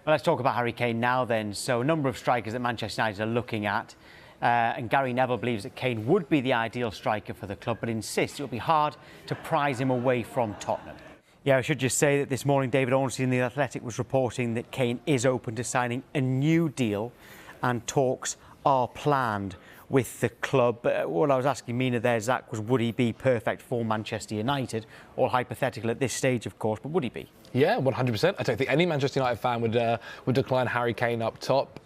Well, let's talk about Harry Kane now then. So a number of strikers that Manchester United are looking at. And Gary Neville believes that Kane would be the ideal striker for the club, but insists it will be hard to prize him away from Tottenham. Yeah, I should just say that this morning David Ornstein in The Athletic was reporting that Kane is open to signing a new deal and talks are planned with the club. What I was asking Mina there, Zach, was would he be perfect for Manchester United? All hypothetical at this stage, of course, but would he be? Yeah, 100%. I don't think any Manchester United fan would decline Harry Kane up top.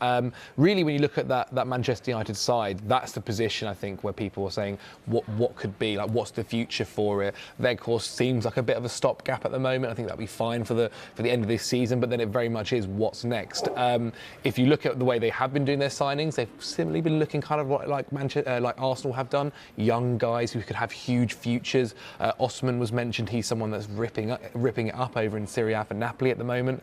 Really, when you look at that Manchester United side, that's the position, I think, where people are saying what could be, like what's the future for it. Their course seems like a bit of a stopgap at the moment. I think that'll be fine for the end of this season, but then it very much is what's next. If you look at the way they have been doing their signings, they've similarly been looking kind of like Arsenal have done, young guys who could have huge futures. Osman was mentioned. He's someone that's ripping it up over in Serie A for Napoli at the moment.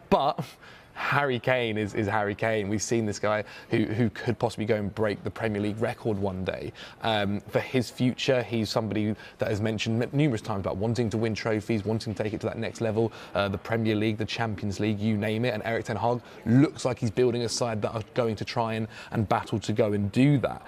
But Harry Kane is Harry Kane. We've seen this guy who could possibly go and break the Premier League record one day. For his future, he's somebody that has mentioned numerous times about wanting to win trophies, wanting to take it to that next level, the Premier League, the Champions League, you name it. And Erik ten Hag looks like he's building a side that are going to try and battle to go and do that.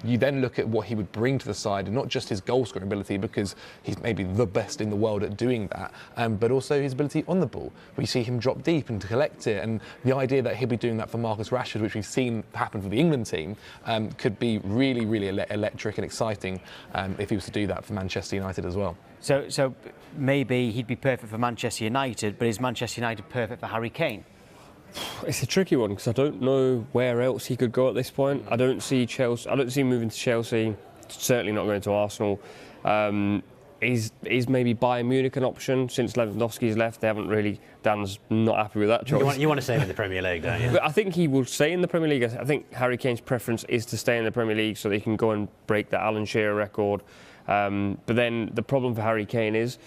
You then look at what he would bring to the side, and not just his goal-scoring ability, because he's maybe the best in the world at doing that, but also his ability on the ball. We see him drop deep and to collect it. And the idea that he'll be doing that for Marcus Rashford, which we've seen happen for the England team, could be really, really electric and exciting if he was to do that for Manchester United as well. So maybe he'd be perfect for Manchester United, but is Manchester United perfect for Harry Kane? It's a tricky one because I don't know where else he could go at this point. I don't see Chelsea. I don't see him moving to Chelsea. Certainly not going to Arsenal. Is maybe Bayern Munich an option? Since Lewandowski's left, they haven't really. Dan's not happy with that choice. You want to stay in the Premier League, don't you? But I think he will stay in the Premier League. I think Harry Kane's preference is to stay in the Premier League so they can go and break the Alan Shearer record. But then the problem for Harry Kane is,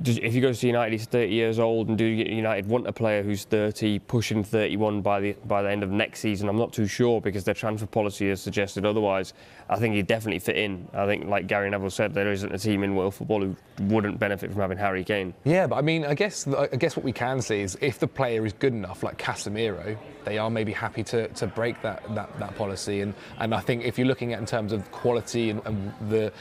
if he goes to United, he's 30 years old, and do United want a player who's 30, pushing 31 by the end of next season? I'm not too sure, because their transfer policy has suggested otherwise. I think he'd definitely fit in. I think, like Gary Neville said, there isn't a team in world football who wouldn't benefit from having Harry Kane. Yeah, but I mean, I guess what we can see is if the player is good enough, like Casemiro, they are maybe happy to break that policy. And I think if you're looking at in terms of quality and the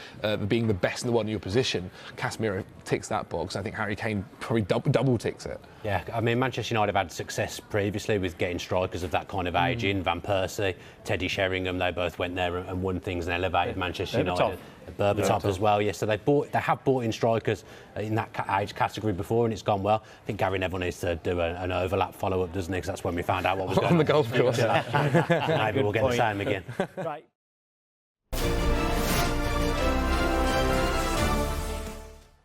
being the best in the world in your position, Casemiro ticks that box. I think Harry Kane probably double ticks it. Yeah, I mean, Manchester United have had success previously with getting strikers of that kind of age in. Van Persie, Teddy Sheringham, they both went there and won things and elevated Manchester United. Berbatov as well, yes. So they have bought in strikers in that age category before, and it's gone well. I think Gary Neville needs to do an overlap follow-up, doesn't he? Because that's when we found out what was going on. On the golf course. Maybe we'll get the same again. Right.